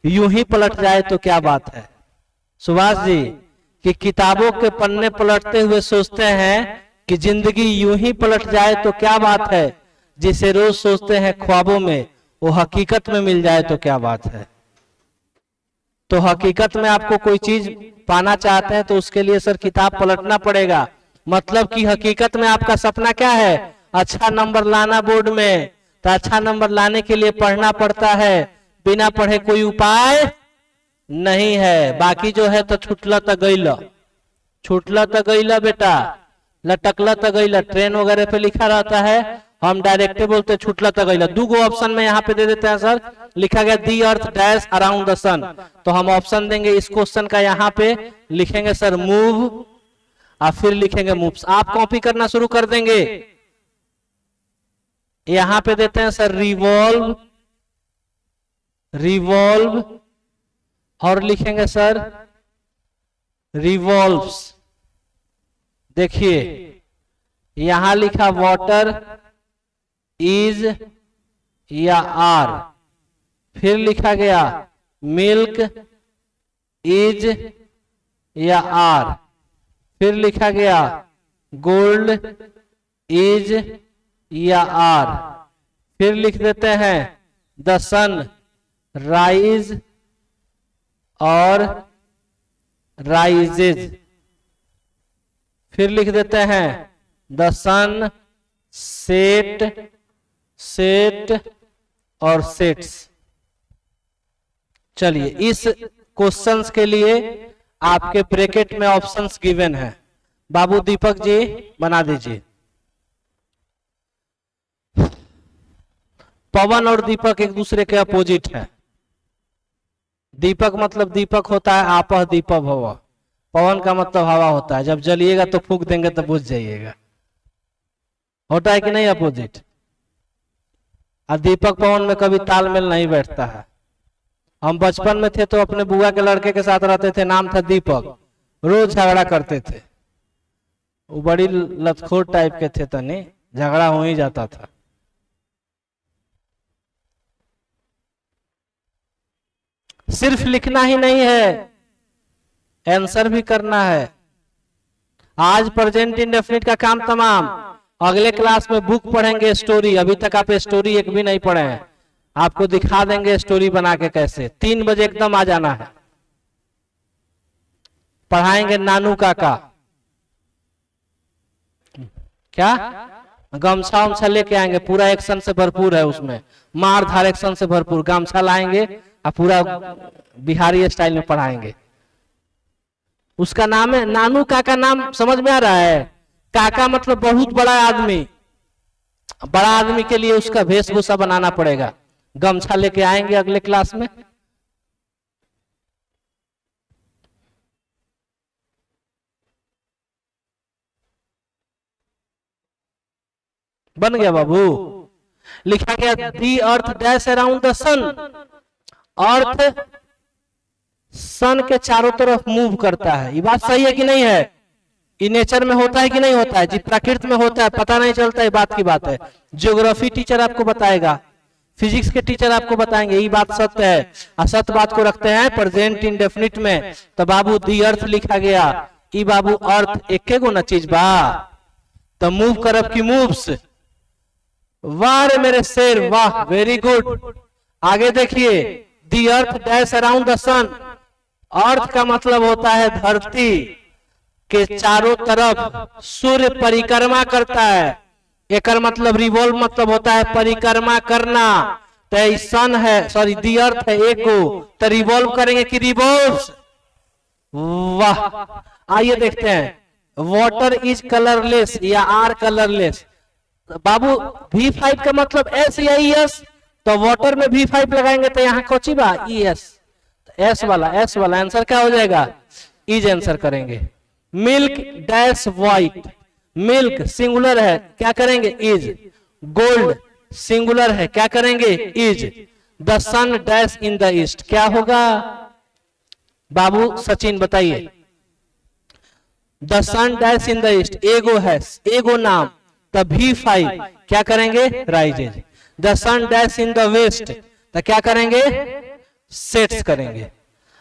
यूं ही पलट जाए तो क्या बात है। सुभाष जी, कि किताबों के पन्ने पलटते हुए सोचते हैं कि जिंदगी यूं ही पलट जाए तो क्या बात है। जिसे रोज सोचते हैं ख्वाबों में, वो हकीकत में मिल जाए तो क्या बात है। तो हकीकत में आपको कोई चीज पाना चाहते हैं तो उसके लिए सर किताब पलटना पड़ेगा। मतलब कि हकीकत में आपका सपना क्या है? अच्छा नंबर लाना बोर्ड में। तो अच्छा नंबर लाने के लिए पढ़ना पड़ता है, बिना पढ़े कोई उपाय नहीं है। बाकी जो है तो छुटला तो गईला, छुटला तो गईला बेटा, लटकला तो गईला। ट्रेन वगैरह पे लिखा रहता है, हम डायरेक्ट बोलते छुटला तो गईला। दो ऑप्शन में यहाँ पे दे देते हैं सर, लिखा गया दी अर्थ डैश अराउंड द सन। तो हम ऑप्शन देंगे इस क्वेश्चन का, यहाँ पे लिखेंगे सर मूव, और फिर लिखेंगे मूव्स। आप कॉपी करना शुरू कर देंगे। यहां पे देते हैं सर रिवॉल्व, रिवॉल्व, और लिखेंगे सर रिवॉल्व्स। देखिए यहां लिखा वाटर इज या आर, फिर लिखा गया मिल्क इज या आर, फिर लिखा गया गोल्ड इज या आर, फिर लिख देते हैं द सन राइज और राइजेज, फिर लिख देते हैं द सन सेट, सेट और सेट्स। चलिए इस क्वेश्चंस के लिए आपके ब्रैकेट में ऑप्शंस गिवन है। बाबू दीपक जी बना दीजिए। पवन और दीपक एक दूसरे के अपोजिट है। दीपक मतलब दीपक होता है आपह दीपक भव, पवन का मतलब हवा होता है। जब जलिएगा तो फूंक देंगे तो बुझ जाइएगा। होता है कि नहीं अपोजिट? और दीपक पवन में कभी तालमेल नहीं बैठता है। हम बचपन में थे तो अपने बुआ के लड़के के साथ रहते थे, नाम था दीपक, रोज झगड़ा करते थे। वो बड़ी लतखोर टाइप के थे, तनी झगड़ा हो ही जाता था। सिर्फ लिखना ही नहीं है, आंसर भी करना है। आज प्रेजेंट इंडेफिनिट का काम तमाम। अगले क्लास में बुक पढ़ेंगे स्टोरी। अभी तक आप स्टोरी एक भी नहीं पढ़े हैं, आपको दिखा देंगे स्टोरी बना के कैसे। 3 बजे एकदम आ जाना है। पढ़ाएंगे नानू काका, क्या गमछा उमछा लेके आएंगे, पूरा एक्शन से भरपूर है उसमें, मार धार एक्शन से भरपूर। गमछा लाएंगे और पूरा बिहारी स्टाइल में पढ़ाएंगे। उसका नाम है नानू काका। नाम समझ में आ रहा है? काका मतलब बहुत बड़ा आदमी। बड़ा आदमी के लिए उसका वेशभूषा बनाना पड़ेगा। गमछा लेके आएंगे अगले क्लास में। बन गया बाबू? लिखा गया दी अर्थ डैश अराउंड द सन। अर्थ सन के चारों तरफ मूव करता है। ये बात सही है कि नहीं है? ये नेचर में होता है कि नहीं होता है? जी प्रकृति में होता है, पता नहीं चलता है, बात की बात है। ज्योग्राफी टीचर आपको बताएगा, फिजिक्स के टीचर आपको बताएंगे ये बात सत्य है। असत बात को रखते हैं प्रेजेंट इंडेफिनिट में, तो बाबू दी अर्थ लिखा गया। ई बाबू अर्थ एक गो न चीज बा, तो मूव करब की मूव्स। वाह रे मेरे शेर, वाह, वेरी गुड। आगे देखिए, दी अर्थ डैश अराउंड द सन। अर्थ का मतलब होता है धरती के चारों तरफ सूर्य परिक्रमा करता है। एक मतलब रिवॉल्व मतलब होता है परिक्रमा करना। तो सन है, सॉरी दी अर्थ है एक को, तो रिवॉल्व करेंगे कि रिवॉल्व्स। वाह, आइए देखते हैं। वाटर इज कलरलेस या आर कलरलेस। बाबू V5 का मतलब एस या ES, तो वाटर में V5 लगाएंगे तो यहाँ कोची बा ES, एस वाला आंसर क्या हो जाएगा? इज आंसर करेंगे। Milk dash white, milk singular है, क्या करेंगे? इज। गोल्ड सिंगुलर है, क्या करेंगे? Is. The sun dash in the east, क्या होगा बाबू? सचिन बताइए। The sun dash in the east, एगो है, एगो नाम, तो V5 क्या करेंगे? Rises. The sun dash in the west, तो क्या करेंगे? सेट्स करेंगे।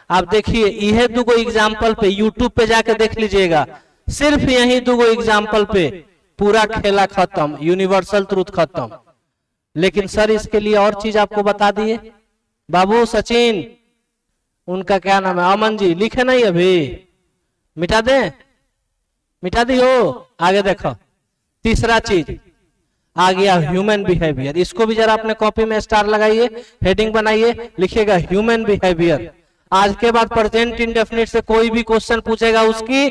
आप देखिए यह दुगो एग्जाम्पल पे यूट्यूब पे जाके देख लीजिएगा, सिर्फ यही दुगो एग्जाम्पल पे पूरा खेला खत्म, यूनिवर्सल ट्रूथ खत्म। लेकिन सर इसके लिए और चीज आपको बता दिए बाबू। सचिन, उनका क्या नाम है? अमन जी, लिखे नहीं अभी? मिटा दें? मिटा दी हो? आगे देखो, तीसरा चीज आ गया ह्यूमन बिहेवियर। इसको भी जरा अपने कॉपी में स्टार लगाइए, हेडिंग बनाइए, लिखिएगा ह्यूमन बिहेवियर। आज के बाद प्रेजेंट इंडेफिनिट से कोई भी क्वेश्चन पूछेगा उसकी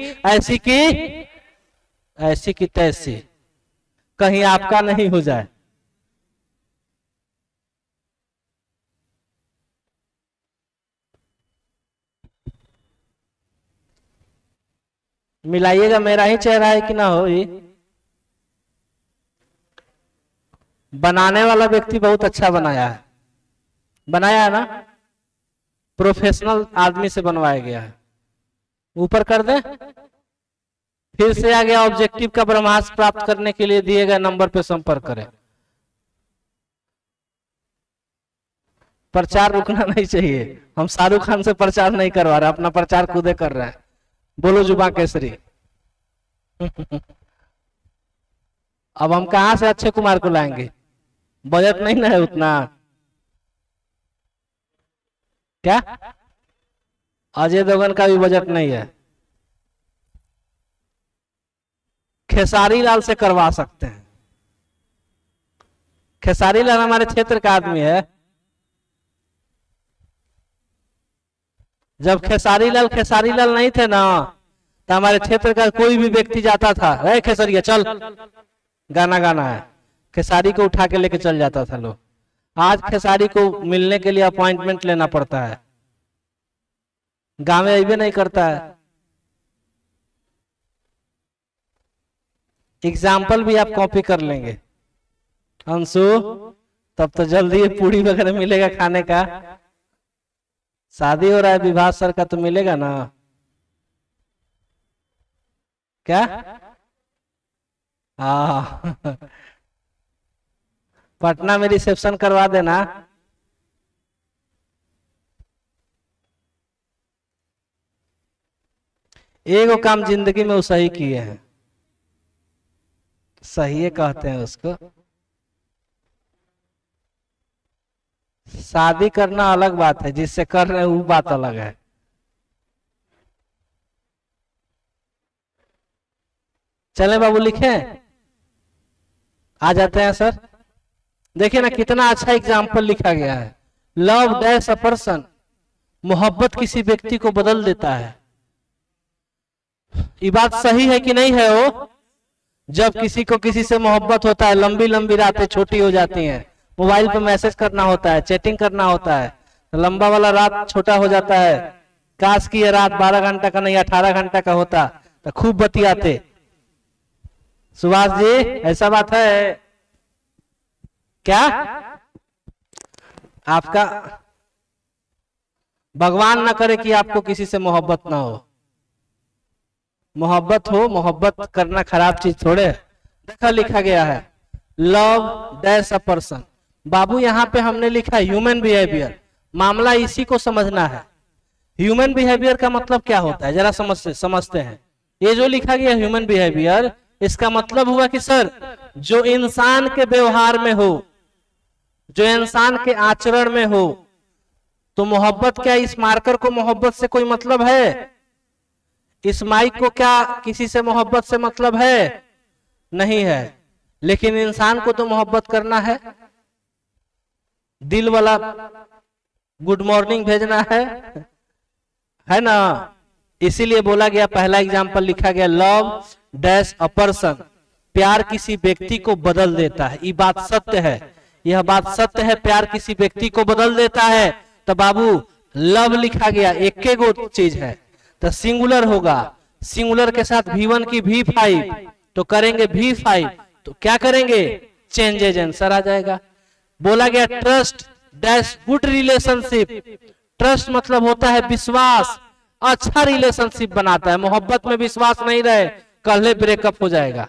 ऐसी की तैसी, कहीं आपका नहीं हो जाए। मिलाइएगा, मेरा ही चेहरा है कि ना हो? ये बनाने वाला व्यक्ति बहुत अच्छा बनाया है ना, प्रोफेशनल आदमी से बनवाया गया है। ऊपर कर दे। फिर से आ गया, ऑब्जेक्टिव का ब्रह्मास्त्र प्राप्त करने के लिए दिए गए नंबर पर संपर्क करें। प्रचार रुकना नहीं चाहिए। हम शाहरुख खान से प्रचार नहीं करवा रहे, अपना प्रचार खुदे कर रहे हैं। बोलो जुबा केसरी। अब हम कहां से अक्षय कुमार को लाएंगे? बजट नहीं ना है उतना। क्या अजय देवगन का भी बजट नहीं है? खेसारी लाल से करवा सकते हैं। खेसारी लाल हमारे क्षेत्र का आदमी है। जब खेसारी लाल नहीं थे ना, तो हमारे क्षेत्र का कोई भी व्यक्ति जाता था, अरे खेसरिया चल गाना गाना है, खेसारी को उठा के लेके चल जाता था लोग। आज खेसारी को मिलने के लिए अपॉइंटमेंट लेना पड़ता है, गांव में अभी नहीं करता है। एग्जाम्पल भी आप कॉपी कर लेंगे अंशु, तब तो जल्दी पूरी वगैरह मिलेगा खाने का। शादी हो रहा है विभास सर का, तो मिलेगा ना? क्या? हाँ पटना में रिसेप्शन करवा देना। एगो काम जिंदगी में वो सही किए हैं, सही कहते हैं उसको। शादी करना अलग बात है, जिससे कर रहे हैं वो बात अलग है। चले बाबू लिखे, आ जाते हैं सर। देखिए ना कितना अच्छा एग्जाम्पल लिखा गया है। लव डैश अ पर्सन, मोहब्बत किसी व्यक्ति को बदल देता है। ये बात सही है कि नहीं है? वो जब किसी को किसी से मोहब्बत होता है, लंबी लंबी रातें छोटी हो जाती हैं, मोबाइल पे मैसेज करना होता है, चैटिंग करना होता है, तो लंबा वाला रात छोटा हो जाता है। काश की ये रात 12 घंटा का नहीं 18 घंटा का होता, तो खूब बतियाते। सुभाष जी ऐसा बात है क्या? आपका भगवान ना करे कि आपको किसी से मोहब्बत ना हो। मोहब्बत हो, मोहब्बत करना खराब चीज थोड़े है। देखा लिखा गया है लव डैश अ पर्सन। बाबू यहाँ पे हमने लिखा ह्यूमन बिहेवियर, मामला इसी को समझना है। ह्यूमन बिहेवियर का मतलब क्या होता है जरा समझते हैं। ये जो लिखा गया ह्यूमन बिहेवियर, इसका मतलब हुआ कि सर जो इंसान के व्यवहार में हो, जो इंसान के आचरण में हो। तो मोहब्बत क्या, इस मार्कर को मोहब्बत से कोई मतलब है? इस माइक को क्या किसी से मोहब्बत से मतलब है? नहीं है। लेकिन इंसान को तो मोहब्बत करना दिल वाला गुड मॉर्निंग भेजना है ना। इसीलिए बोला गया, पहला एग्जाम्पल लिखा गया लव डैश अ पर्सन, प्यार किसी व्यक्ति को बदल देता है। ये बात सत्य है, यह बात सत्य है, प्यार किसी व्यक्ति को बदल देता है। तो बाबू लव लिखा गया, एक गो चीज है तो सिंगुलर होगा, सिंगुलर के साथ V1 की V5 तो करेंगे V5, तो क्या करेंगे चेंजेज, आंसर आ जाएगा। बोला गया trust dash good relationship, trust मतलब होता है विश्वास, अच्छा रिलेशनशिप बनाता है। मोहब्बत में विश्वास नहीं रहे, कल ब्रेकअप हो जाएगा,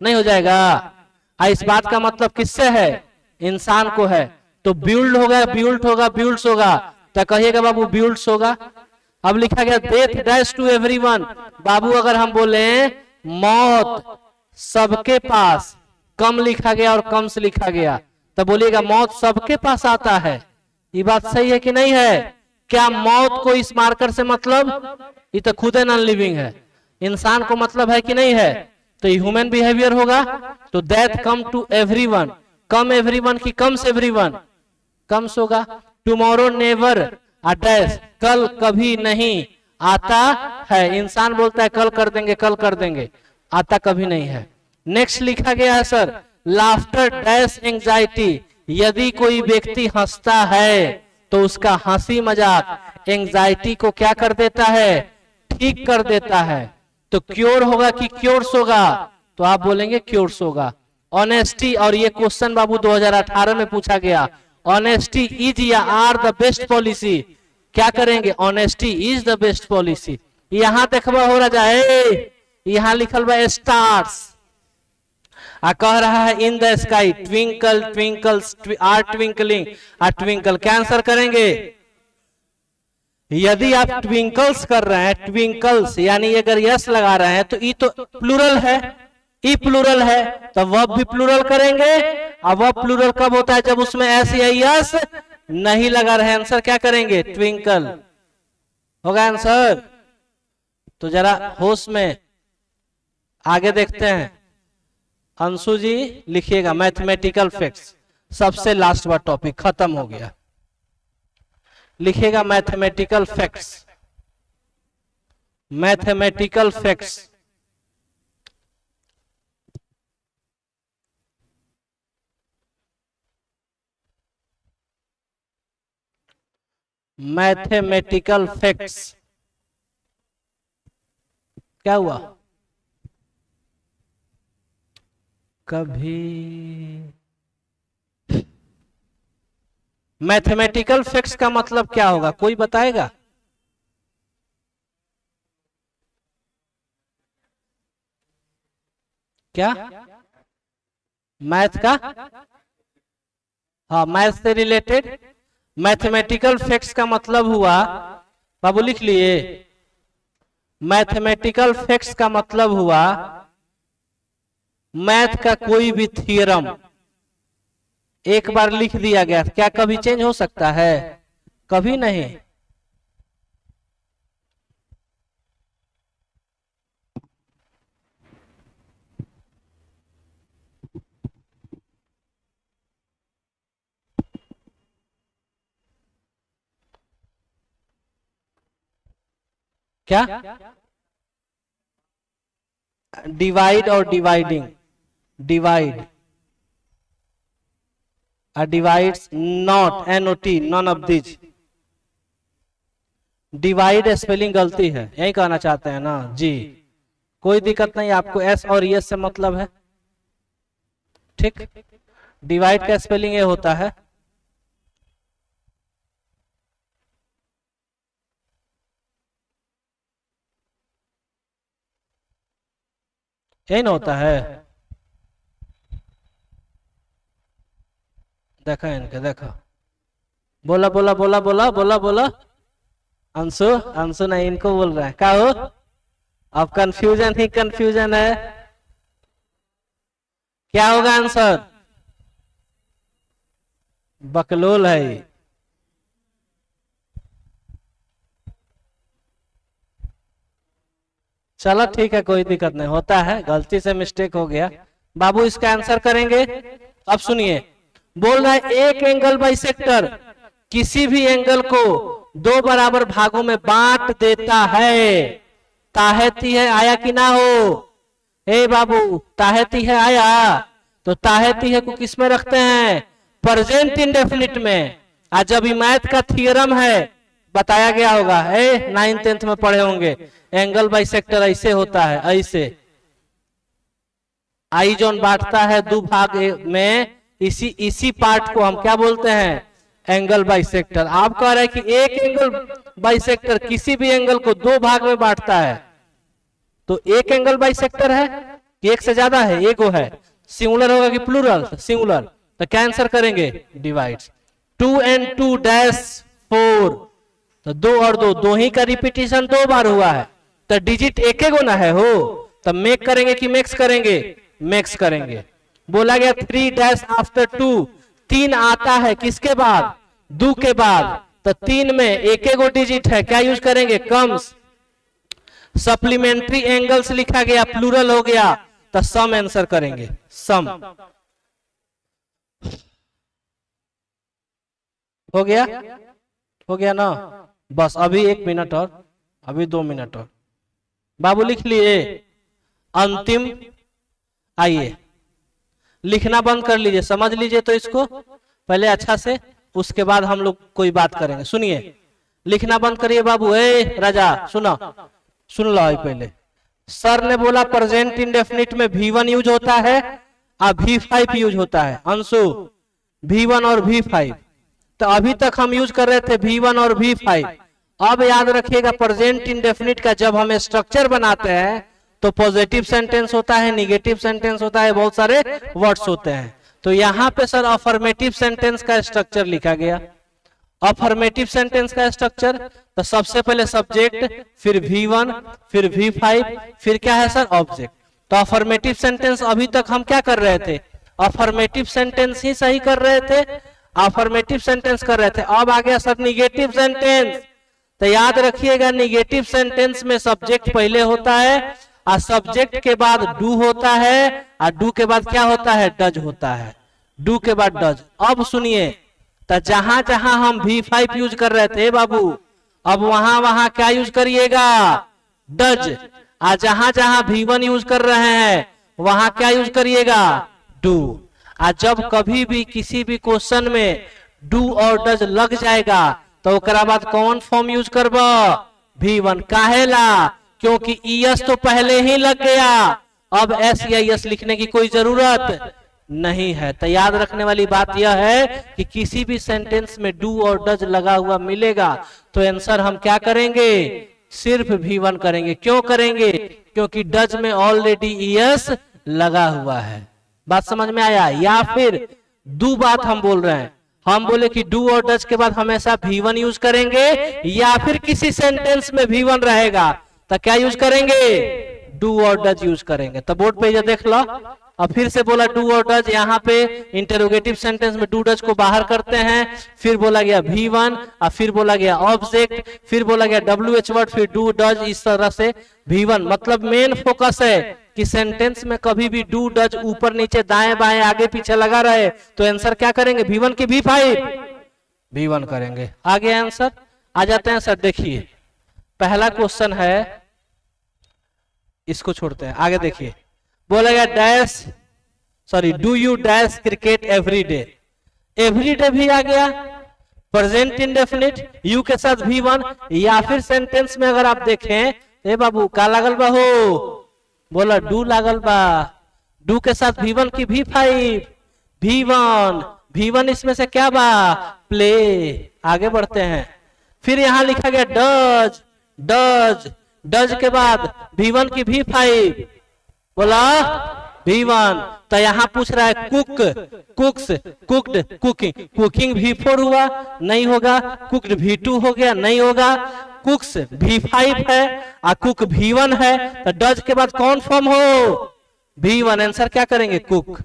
नहीं हो जाएगा। इस बात का मतलब किससे है? इंसान को है। तो बिल्ड होगा, बिल्ड होगा, बिल्ड्स होगा, तो कहिएगा बाबू बिल्ड्स होगा। अब लिखा गया डेथ डैश टू एवरीवन। बाबू अगर हम बोले मौत सबके पास, कम लिखा गया और कम से लिखा गया, तो बोलिएगा मौत सबके पास आता है। ये बात सही है कि नहीं है? क्या मौत को इस मार्कर से मतलब? ये तो खुद नॉन लिविंग है, इंसान को मतलब है कि नहीं है? तो ह्यूमन बिहेवियर होगा। तो death come to everyone, come everyone की कम्स एवरीवन, कम्स होगा। टुमारो नेवर अ डैश, कल कभी नहीं आता है। इंसान बोलता है कल कर देंगे, कल कर देंगे, आता कभी नहीं है। नेक्स्ट लिखा गया है सर लाफ्टर डैश एंजाइटी, यदि कोई व्यक्ति हंसता है तो उसका हंसी मजाक एंजाइटी को क्या कर देता है? ठीक कर देता है। तो क्योर होगा कि क्योर्स होगा? तो आप बोलेंगे क्योर्स होगा। ऑनेस्टी, और ये क्वेश्चन बाबू 2018 में पूछा गया, ऑनेस्टी इज या आर द बेस्ट पॉलिसी। क्या करेंगे? Honesty is the best policy. यहां देखबा हो रहा है, यहां लिखल बा स्टार्स, कह रहा है in the sky twinkle twinkles are twinkling a twinkle. क्या आंसर करेंगे? यदि आप ट्विंकल्स कर रहे हैं, ट्विंकल्स यानी अगर यस लगा रहे हैं, तो ई तो प्लूरल है, ई प्लूरल है, तो वर्ब भी प्लूरल करेंगे। अब वर्ब प्लूरल कब होता है? जब उसमें एस या यस नहीं लगा रहे। आंसर क्या करेंगे? ट्विंकल होगा आंसर। तो जरा होश में आगे देखते हैं। अंशु जी लिखिएगा मैथमेटिकल फैक्ट्स, सबसे लास्ट वाला टॉपिक खत्म हो गया। लिखिएगा mathematical facts, mathematical facts. Mathematical facts क्या हुआ? कभी मैथमेटिकल फैक्ट्स का मतलब क्या होगा, कोई बताएगा? क्या मैथ का? हाँ, मैथ से रिलेटेड मैथमेटिकल फैक्ट्स का मतलब हुआ, बाबू लिख लिए, मैथमेटिकल फैक्ट्स का मतलब हुआ मैथ का कोई भी थ्योरम एक बार लिख दिया गया, क्या कभी चेंज हो सकता है? कभी नहीं। क्या? डिवाइड और dividing, divide divides not, NOT, none of this. Divide spelling गलती है, यही कहना चाहते हैं ना जी। कोई दिक्कत नहीं, आपको एस और यस से मतलब है, ठीक। डिवाइड का स्पेलिंग ये होता है यही ना होता है। देखा इनके, देखा, बोला बोला बोला बोला बोला बोला। अंशु, अंशु नहीं, इनको बोल रहे हैं। क्या हो, अब कंफ्यूजन ही कंफ्यूजन है। क्या होगा आंसर? बकलोल है। चलो ठीक है, कोई दिक्कत नहीं, होता है, गलती से मिस्टेक हो गया। बाबू इसका आंसर करेंगे। अब सुनिए, बोल रहा है एक एंगल बाइसेक्टर किसी भी एंगल को दो बराबर भागों में बांट देता है। ताहेती है आया कि ना हो? ए बाबू, ताहेती है आया? तो ताहेती है को किस में रखते हैं? प्रेजेंट इंडेफिनिट में। आज जब मैथ का थियरम है बताया गया होगा, 9th 10th में पढ़े होंगे, एंगल बाइसेक्टर ऐसे होता है, ऐसे आई जोन बांटता है दो भाग में, इसी पार्ट को हम क्या बोलते हैं? Angle bisector. आप कह रहे हैं कि एक एंगल बाइसेक्टर किसी भी एंगल को दो भाग में बांटता है, तो एक एंगल बाइसेक्टर है कि एक से ज्यादा है? एगो है। सिंगुलर होगा कि प्लूरल? सिंगुलर। तो क्या आंसर करेंगे? डिवाइड। 2 and 2 डैश 4, तो 2 और 2, दो ही का रिपीटिशन 2 बार हुआ है, तो डिजिट एक गो ना है हो, तब मेक करेंगे कि मैक्स करेंगे? मैक्स करेंगे। बोला गया 3 डैश आफ्टर 2, 3 आता है किसके बाद? 2 के बाद, तो 3 में एक गो डिजिट है, क्या यूज करेंगे? कम्स। सप्लीमेंट्री एंगल्स लिखा गया, प्लूरल हो गया, तो सम आंसर करेंगे, सम। हो गया? हो गया ना? बस अभी 1 मिनट और, अभी 2 मिनट और। बाबू लिख लिए? अंतिम, आइए लिखना बंद कर लीजिए, समझ लीजिए तो इसको पहले अच्छा से, उसके बाद हम लोग कोई बात करेंगे। सुनिए, लिखना बंद करिए बाबू। राजा सुनो, सुन लो पहले। सर ने बोला प्रेजेंट इंडेफिनिट में V1 यूज होता है और V5 यूज होता है। अंशु, V1 और V5, तो अभी तक हम यूज कर रहे थे V1 और V5। अब याद रखिएगा प्रेजेंट इंडेफिनिट का जब हम स्ट्रक्चर बनाते हैं तो पॉजिटिव सेंटेंस होता है, निगेटिव सेंटेंस होता है, बहुत सारे वर्ड्स होते हैं। तो यहाँ पे सर अफर्मेटिव सेंटेंस का स्ट्रक्चर लिखा गया। अफर्मेटिव सेंटेंस का स्ट्रक्चर, तो सबसे पहले सब्जेक्ट, फिर V1, फिर V5, फिर क्या है सर? ऑब्जेक्ट। तो अफर्मेटिव सेंटेंस अभी तक हम क्या कर रहे थे? अफर्मेटिव सेंटेंस ही सही कर रहे थे, अफर्मेटिव सेंटेंस कर रहे थे। अब आ गया सर निगेटिव सेंटेंस। तो याद रखिएगा निगेटिव सेंटेंस में सब्जेक्ट पहले होता है और सब्जेक्ट के बाद डू होता है और डू के बाद क्या होता है? डज होता है। डू के बाद डज। अब सुनिए, तो जहां जहां हम V5 यूज कर रहे थे बाबू, अब वहां वहां क्या यूज करिएगा? डज। और जहां जहां V1 यूज कर रहे हैं वहां क्या यूज करिएगा? डू। और जब कभी भी किसी भी क्वेश्चन में डू और डज लग जाएगा तो ओकरा बाद कौन फॉर्म यूज करबा? V1। काहेला? क्योंकि ES तो पहले ही लग गया, अब S या ES लिखने की कोई जरूरत नहीं है। तो याद रखने वाली बात यह है कि किसी भी सेंटेंस में डू और डज लगा हुआ मिलेगा तो आंसर हम क्या करेंगे? सिर्फ V1 करेंगे। क्यों करेंगे? क्योंकि डज में ऑलरेडी ES लगा हुआ है। बात समझ में आया? या फिर दो बात हम बोल रहे हैं, हम बोले कि डू और डज के बाद हमेशा V1 यूज करेंगे, या फिर किसी सेंटेंस में V1 रहेगा तो क्या यूज करेंगे? डू और डज यूज करेंगे। तो बोर्ड पे ये देख लो। अब फिर से बोला डू और डज, यहाँ पे इंटरोगेटिव सेंटेंस में डू डज को बाहर करते हैं, फिर बोला गया V1 और फिर बोला गया ऑब्जेक्ट, फिर बोला गया WH वर्ड, फिर डू डज, इस तरह से V1। मतलब मेन फोकस है कि सेंटेंस में कभी भी डू डज ऊपर नीचे दाएं बाएं आगे पीछे लगा रहे तो आंसर क्या करेंगे? V1 की V5? V1 करेंगे। आगे आंसर आ जाते हैं सर। देखिए पहला क्वेश्चन है, इसको छोड़ते हैं, आगे देखिए। बोलेगा dash, sorry, do you dash cricket every day? Every day भी आ गया, प्रेजेंट इंडेफिनिट, यू के साथ V1, या फिर सेंटेंस में अगर आप देखें, ए बाबू का लागल बा हो? बोला डू लागल बा, डू के साथ V1 की V5, V1, V1 इसमें से क्या बा? प्ले। आगे बढ़ते हैं, फिर यहां लिखा गया डज, डज, डज के बाद V1 की V5, बोला V1। तो यहाँ पूछ रहा है cook, कुक्स, cooked, cooking, cooking V4 हुआ, नहीं होगा। कुक्ड V2 हो गया, नहीं होगा। कुक्स V5 है और कुक V1 है, तो डज के बाद कौन फॉर्म हो? V1। आंसर क्या करेंगे? कुक।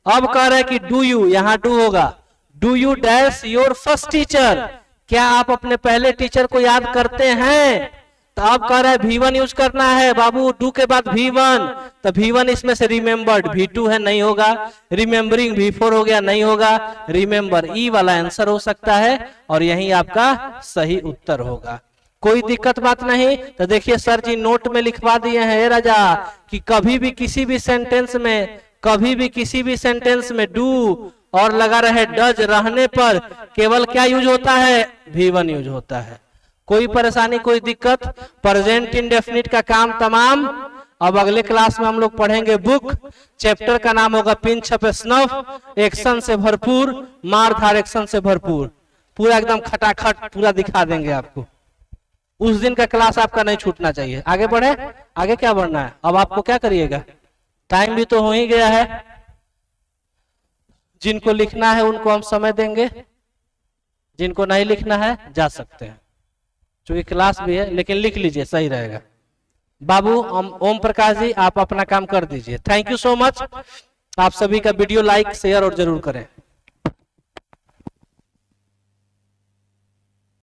अब कह रहे हैं कि डू यू, यहाँ डू होगा। Do you dash your first teacher, क्या आप अपने पहले टीचर को याद करते हैं? तो अब कह रहा है V1 यूज करना है बाबू, डू के बाद V1, तो V1 इसमें से रिमेम्बर्ड, V2 है, नहीं होगा। रिमेम्बरिंग V4 हो गया, नहीं होगा। रिमेम्बर ई वाला आंसर हो सकता है और यही आपका सही उत्तर होगा। कोई दिक्कत बात नहीं। तो देखिए सर जी नोट में लिखवा दिए हैं राजा कि कभी भी किसी भी सेंटेंस में, कभी भी किसी भी सेंटेंस में डू और लगा रहे डज रहने पर केवल क्या यूज होता है? V1 यूज होता है। कोई परेशानी, कोई दिक्कत? प्रेजेंट इंडेफिनिट का काम तमाम। अब अगले क्लास में हम लोग पढ़ेंगे बुक, चैप्टर का नाम होगा पिंच अप स्नफ, एक्शन से भरपूर, मार धार एक्शन से भरपूर, पूरा एकदम खटाखट पूरा दिखा देंगे आपको। उस दिन का क्लास आपका नहीं छूटना चाहिए। आगे बढ़े, आगे क्या बढ़ना है? अब आपको क्या करिएगा, टाइम भी तो हो ही गया है। जिनको लिखना है उनको हम समय देंगे, जिनको नहीं लिखना है जा सकते हैं, क्योंकि क्लास भी है, लेकिन लिख लीजिए सही रहेगा। बाबू ओम प्रकाश जी आप अपना काम कर दीजिए। Thank you so much. आप सभी का वीडियो लाइक शेयर और जरूर करें।